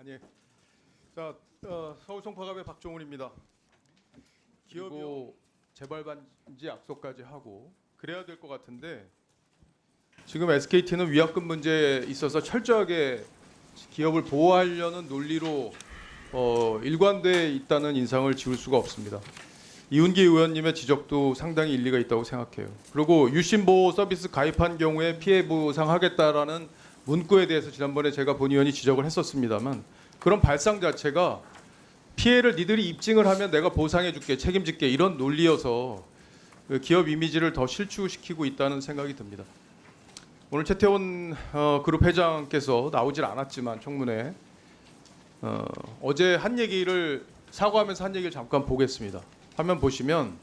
예. 자, 서울 송파갑의 박종훈입니다. 기업이 재발 반지 약속까지 하고 그래야 될 것 같은데 지금 SKT는 위약금 문제에 있어서 철저하게 기업을 보호하려는 논리로 일관돼 있다는 인상을 지울 수가 없습니다. 이훈기 의원님의 지적도 상당히 일리가 있다고 생각해요. 그리고 유심보호 서비스 가입한 경우에 피해 보상하겠다라는 문구에 대해서 지난번에 제가 본 의원이 지적을 했었습니다만 그런 발상 자체가 피해를 니들이 입증을 하면 내가 보상해줄게, 책임질게 이런 논리여서 기업 이미지를 더 실추시키고 있다는 생각이 듭니다. 오늘 최태원 그룹 회장께서 나오질 않았지만 청문회 어제 한 얘기를 사과하면서 한 얘기를 잠깐 보겠습니다. 화면 보시면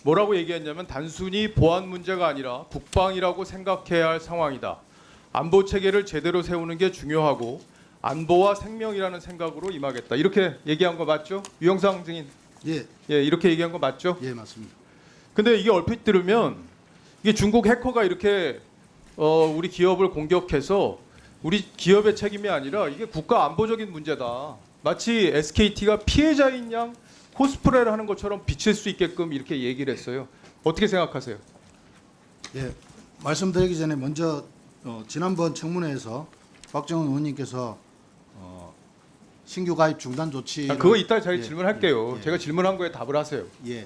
뭐라고 얘기했냐면 단순히 보안 문제가 아니라 국방이라고 생각해야 할 상황이다. 안보 체계를 제대로 세우는 게 중요하고 안보와 생명이라는 생각으로 임하겠다. 이렇게 얘기한 거 맞죠? 유영상 증인. 예, 이렇게 얘기한 거 맞죠? 예, 맞습니다. 근데 이게 얼핏 들으면 이게 중국 해커가 이렇게 우리 기업을 공격해서 우리 기업의 책임이 아니라 이게 국가 안보적인 문제다. 마치 SKT가 피해자인 양 코스프레를 하는 것처럼 비칠 수 있게끔 이렇게 얘기를 했어요. 어떻게 생각하세요? 예, 말씀드리기 전에 먼저 지난번 청문회에서 박정훈 의원님께서 신규 가입 중단 조치 그거 이따 제가 예, 질문할게요. 예. 제가 질문한 거에 답을 하세요. 예,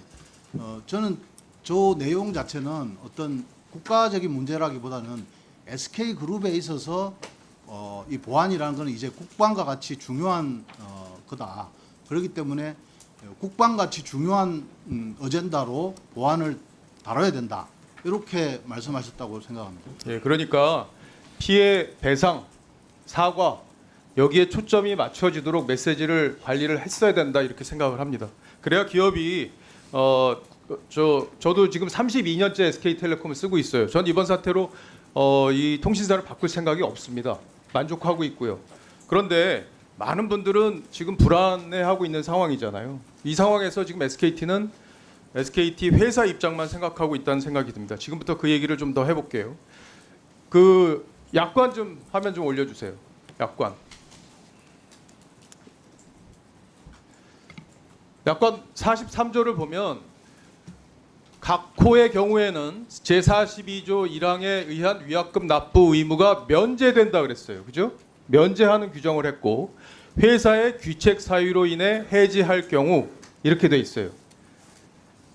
저는 저 내용 자체는 어떤 국가적인 문제라기보다는 SK 그룹에 있어서 이 보안이라는 것은 이제 국방과 같이 중요한 거다. 그렇기 때문에 국방같이 중요한 어젠다로 보안을 다뤄야 된다. 이렇게 말씀하셨다고 생각합니다. 예, 그러니까 피해 배상, 사과 여기에 초점이 맞춰지도록 메시지를 관리를 했어야 된다 이렇게 생각을 합니다. 그래야 기업이 저도 지금 32년째 SK텔레콤을 쓰고 있어요. 전 이번 사태로 이 통신사를 바꿀 생각이 없습니다. 만족하고 있고요. 그런데 많은 분들은 지금 불안해하고 있는 상황이잖아요. 이 상황에서 지금 SKT는 SKT 회사 입장만 생각하고 있다는 생각이 듭니다. 지금부터 그 얘기를 좀 더 해볼게요. 그 약관 좀 화면 좀 올려주세요. 약관. 약관 43조를 보면 각 호의 경우에는 제42조 1항에 의한 위약금 납부 의무가 면제된다 그랬어요. 그죠? 면제하는 규정을 했고 회사의 귀책 사유로 인해 해지할 경우 이렇게 돼 있어요.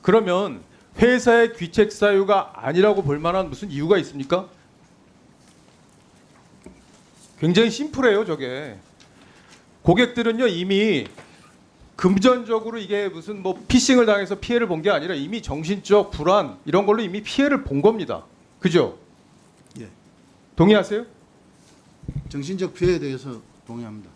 그러면 회사의 귀책 사유가 아니라고 볼 만한 무슨 이유가 있습니까? 굉장히 심플해요, 저게. 고객들은요, 이미 금전적으로 이게 무슨 뭐 피싱을 당해서 피해를 본 게 아니라 이미 정신적 불안 이런 걸로 이미 피해를 본 겁니다. 그죠? 예, 동의하세요? 정신적 피해에 대해서 동의합니다.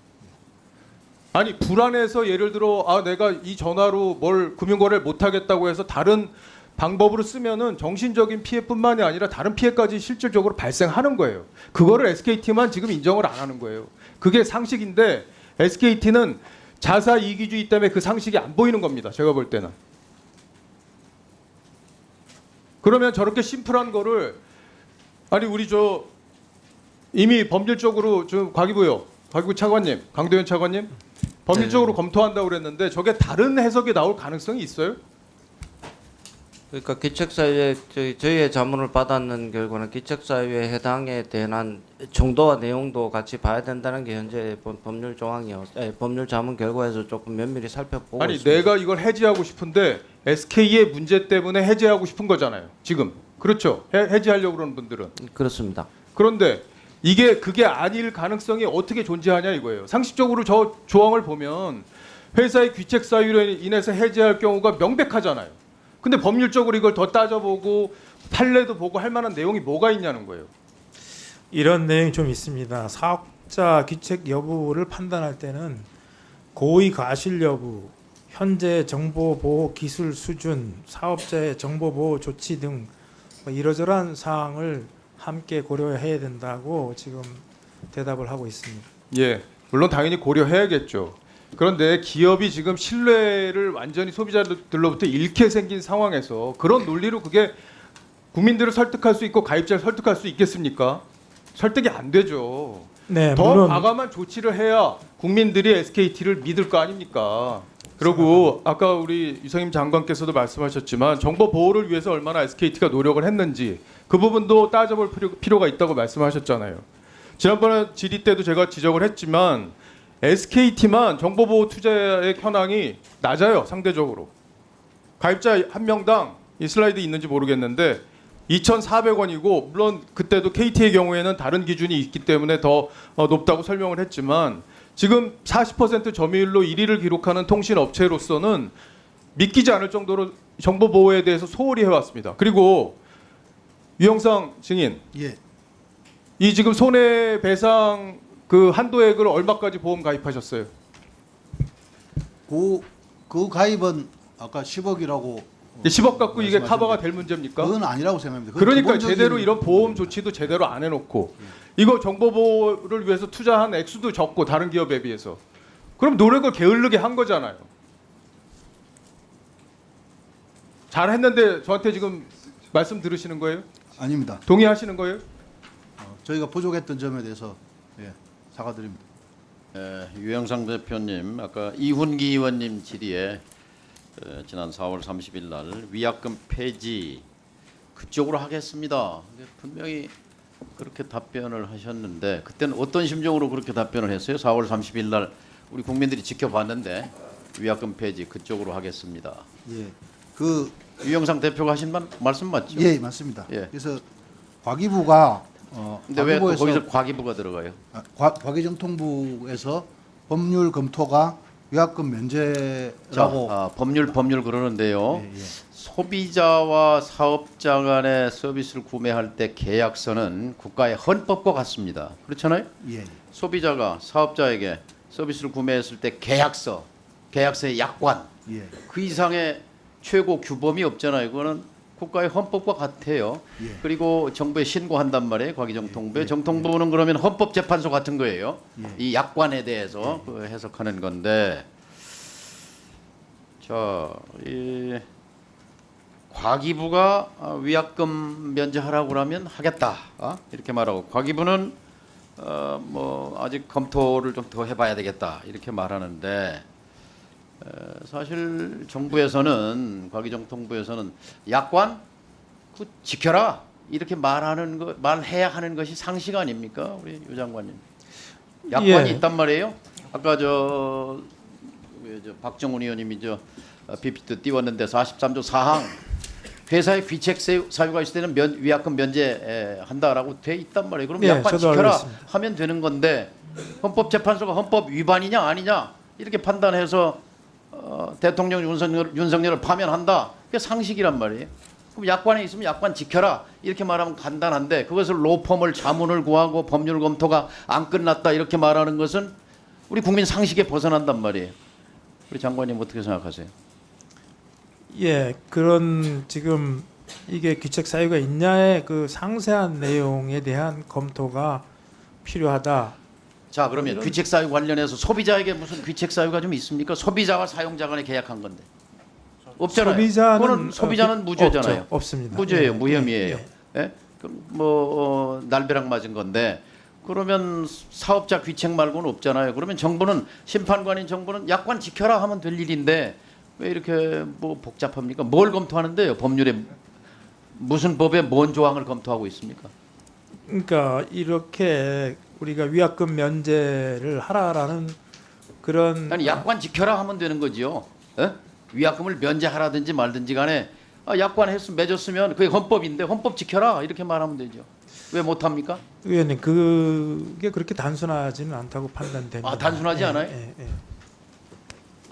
아니 불안해서 예를 들어 내가 이 전화로 뭘 금융거래를 못 하겠다고 해서 다른 방법으로 쓰면은 정신적인 피해뿐만이 아니라 다른 피해까지 실질적으로 발생하는 거예요. 그거를 SKT만 지금 인정을 안 하는 거예요. 그게 상식인데 SKT는 자사 이기주의 때문에 그 상식이 안 보이는 겁니다. 제가 볼 때는. 그러면 저렇게 심플한 거를 아니 우리 저 이미 법률적으로 좀 과기부 차관님, 강도현 차관님 법률적으로 검토한다고 그랬는데 저게 다른 해석이 나올 가능성이 있어요? 그러니까 기책사유에 저희의 자문을 받았는 결과는 기책사유에 해당에 대한 정도와 내용도 같이 봐야 된다는 게 현재 법률 조항이요. 법률 자문 결과에서 조금 면밀히 살펴보고 아니 있습니다. 내가 이걸 해지하고 싶은데 SK의 문제 때문에 해지하고 싶은 거잖아요. 지금 그렇죠? 해지하려고 그러는 분들은 그렇습니다. 그런데 그게 아닐 가능성이 어떻게 존재하냐 이거예요. 상식적으로 저 조항을 보면 회사의 귀책 사유로 인해서 해지할 경우가 명백하잖아요. 근데 법률적으로 이걸 더 따져보고 판례도 보고 할 만한 내용이 뭐가 있냐는 거예요. 이런 내용이 좀 있습니다. 사업자 귀책 여부를 판단할 때는 고의 과실 여부, 현재 정보 보호 기술 수준, 사업자의 정보 보호 조치 등 이러저러한 사항을 함께 고려해야 된다고 지금 대답을 하고 있습니다. 예, 물론 당연히 고려해야겠죠. 그런데 기업이 지금 신뢰를 완전히 소비자들로부터 잃게 생긴 상황에서 그런 논리로 그게 국민들을 설득할 수 있고 가입자를 설득할 수 있겠습니까? 설득이 안 되죠. 네, 더 물론 과감한 조치를 해야 국민들이 SKT를 믿을 거 아닙니까? 그리고 아까 우리 유성임 장관께서도 말씀하셨지만 정보 보호를 위해서 얼마나 SKT가 노력을 했는지 그 부분도 따져볼 필요가 있다고 말씀하셨잖아요. 지난번에 질의 때도 제가 지적을 했지만 SKT만 정보 보호 투자의 현황이 낮아요, 상대적으로. 가입자 한 명당 이 슬라이드 있는지 모르겠는데 2,400원이고 물론 그때도 KT의 경우에는 다른 기준이 있기 때문에 더 높다고 설명을 했지만 지금 40% 점유율로 1위를 기록하는 통신 업체로서는 믿기지 않을 정도로 정보 보호에 대해서 소홀히 해왔습니다. 그리고 유영상 증인, 예. 이 지금 손해배상 그 한도액을 얼마까지 보험 가입하셨어요? 그 가입은 아까 10억이라고 10억 갖고 이게 말씀하셨는데 커버가 될 문제입니까? 그건 아니라고 생각합니다. 그건 그러니까 기본적인- 제대로 이런 보험 조치도 제대로 안 해놓고 이거 정보 보호를 위해서 투자한 액수도 적고 다른 기업에 비해서 그럼 노력을 게을르게 한 거잖아요. 잘했는데 저한테 지금 말씀 들으시는 거예요? 아닙니다. 동의하시는 거예요? 저희가 부족했던 점에 대해서 사과드립니다. 유영상 대표님, 아까 이훈기 의원님 질의에 지난 4월 30일 날 위약금 폐지 그쪽으로 하겠습니다. 분명히 그렇게 답변을 하셨는데 그때는 어떤 심정으로 그렇게 답변을 했어요? 4월 30일 날 우리 국민들이 지켜봤는데 위약금 폐지 그쪽으로 하겠습니다. 예. 그 유영상 대표가 하신 말씀 맞죠? 예, 맞습니다. 예. 그래서 과기부가 근데 왜 또 과기부에서- 거기서 과기부가 들어가요? 과기정통부에서 법률 검토가 위약금 면제라고 법률 그러는데요. 예, 예. 소비자와 사업자 간의 서비스를 구매할 때 계약서는 국가의 헌법과 같습니다. 그렇잖아요? 예. 소비자가 사업자에게 서비스를 구매했을 때 계약서의 약관 예. 그 이상의 최고 규범이 없잖아요. 그거는 국가의 헌법과 같아요. 예. 그리고 정부에 신고한단 말이에요. 과기정통부에. 정통부는 그러면 헌법재판소 같은 거예요. 예. 이 약관에 대해서 그 해석하는 건데 자, 이 과기부가 위약금 면제하라고 그러면 하겠다. 이렇게 말하고 과기부는 뭐 아직 검토를 좀 더 해봐야 되겠다. 이렇게 말하는데 사실 정부에서는 과기정통부에서는 약관 그 지켜라 이렇게 말해야 하는 것이 상식 아닙니까, 우리 유 장관님? 약관이 예. 있단 말이에요. 아까 저 박정훈 의원님이 PPT 띄웠는데 43조 4항 회사의 귀책 사유가 있을 때는 위약금 면제한다라고 돼 있단 말이에요. 그럼 예, 약관 저도 알고 지켜라 있습니다. 하면 되는 건데 헌법재판소가 헌법 위반이냐 아니냐 이렇게 판단해서 대통령 윤석열을 파면한다. 그게 상식이란 말이에요. 그럼 약관에 있으면 약관 지켜라 이렇게 말하면 간단한데 그것을 로펌을 자문을 구하고 법률 검토가 안 끝났다 이렇게 말하는 것은 우리 국민 상식에 벗어난단 말이에요. 우리 장관님 어떻게 생각하세요? 예, 그런 지금 이게 귀책 사유가 있냐의 그 상세한 내용에 대한 검토가 필요하다. 자, 그러면 귀책 사유 관련해서 소비자에게 무슨 귀책 사유가 좀 있습니까? 소비자와 사용자 간에 계약한 건데 없잖아요. 그거는 소비자는 무죄잖아요. 없죠. 없습니다. 무죄예요, 예, 무혐의예요. 예, 예? 뭐 날벼락 맞은 건데 그러면 사업자 귀책 말고는 없잖아요. 그러면 정부는 심판관인 정부는 약관 지켜라 하면 될 일인데 왜 이렇게 뭐 복잡합니까? 뭘 검토하는데요? 법률에 무슨 법에 뭔 조항을 검토하고 있습니까? 그러니까 이렇게 우리가 위약금 면제를 하라라는 그런 아니 약관 지켜라 하면 되는 거지요. 예? 위약금을 면제하라든지 말든지 간에 약관 맺었으면 그게 헌법인데 헌법 지켜라 이렇게 말하면 되죠. 왜 못합니까? 의원님 그게 그렇게 단순하지는 않다고 판단됩니다. 단순하지 않아요?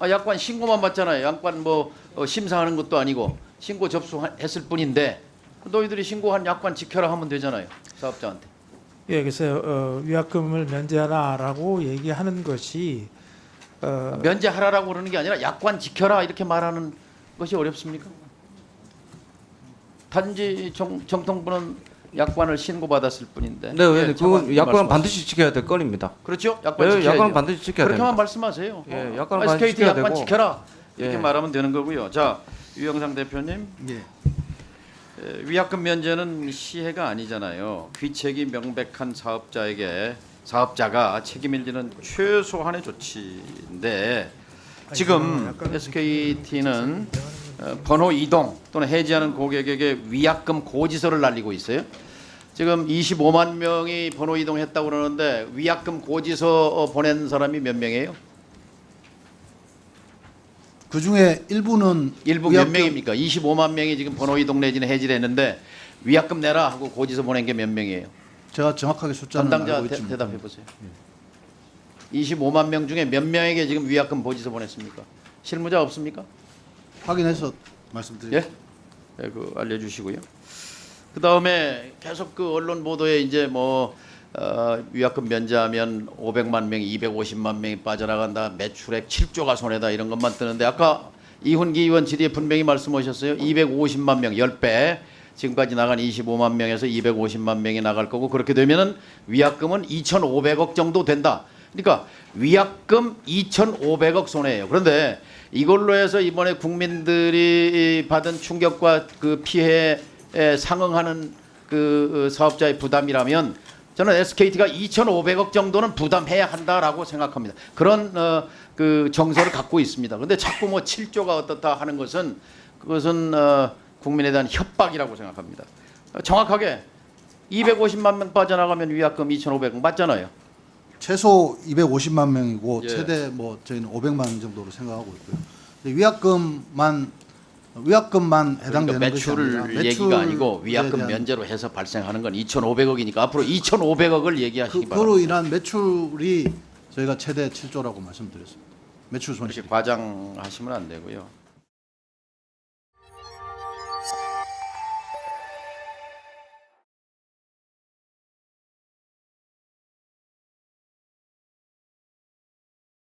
약관 신고만 받잖아요. 약관 뭐 심사하는 것도 아니고 신고 접수했을 뿐인데 너희들이 신고한 약관 지켜라 하면 되잖아요. 사업자한테. 예, 그래서 위약금을 면제하라라고 얘기하는 것이 면제하라라고 그러는 게 아니라 약관 지켜라 이렇게 말하는 것이 어렵습니까? 단지 정통부는 약관을 신고받았을 뿐인데. 네, 의원님 그건 장관님 약관은 말씀하세요. 반드시 지켜야 될 건입니다. 그렇죠? 약관 예, 지켜야죠. 약관은 반드시 지켜야 그렇게만 됩니다. 말씀하세요. 예, 약관은 반드시 SKT 지켜야 약관 되고. 지켜라 이렇게 예. 말하면 되는 거고요. 자, 유영상 대표님. 예. 위약금 면제는 시혜가 아니잖아요. 귀책이 명백한 사업자에게 사업자가 책임을 지는 최소한의 조치인데 지금 SKT는 번호 이동 또는 해지하는 고객에게 위약금 고지서를 날리고 있어요. 지금 25만 명이 번호 이동했다고 그러는데 위약금 고지서 보낸 사람이 몇 명이에요? 그 중에 일부는 일부 몇 명입니까? 25만 명이 지금 번호 이동 내지는 해지를 했는데 위약금 내라 하고 고지서 보낸 게 몇 명이에요? 제가 정확하게 숫자는 담당자 알고 있지 대답해 못합니다. 보세요. 25만 명 중에 몇 명에게 지금 위약금 고지서 보냈습니까? 실무자 없습니까? 확인해서 말씀드릴게요. 예? 네, 그 알려주시고요. 그 다음에 계속 그 언론 보도에 이제 뭐 위약금 면제하면 500만 명, 250만 명이 빠져나간다, 매출액 7조가 손해다 이런 것만 뜨는데 아까 이훈기 의원 질의에 분명히 말씀하셨어요. 250만 명 10배. 지금까지 나간 25만 명에서 250만 명이 나갈 거고 그렇게 되면은 위약금은 2,500억 정도 된다. 그러니까 위약금 2,500억 손해예요. 그런데 이걸로 해서 이번에 국민들이 받은 충격과 그 피해에 상응하는 그 사업자의 부담이라면 저는 SKT가 2,500억 정도는 부담해야 한다라고 생각합니다. 그런 그 정서를 갖고 있습니다. 그런데 자꾸 뭐 7조가 어떻다 하는 것은 그것은 국민에 대한 협박이라고 생각합니다. 정확하게 250만 명 빠져나가면 위약금 2,500억 맞잖아요. 최소 250만 명이고 예. 최대 뭐 저희는 500만 명 정도로 생각하고 있고요. 근데 위약금만 해당되는 그러니까 것이 아니라 매출 얘기가 아니고 매출에 위약금 대한 면제로 해서 발생하는 건 2,500억이니까 앞으로 2,500억을 얘기하시기 그로 바랍니다. 인한 매출이 저희가 최대 7조라고 말씀드렸습니다. 매출 손실. 이렇게 과장하시면 안 되고요.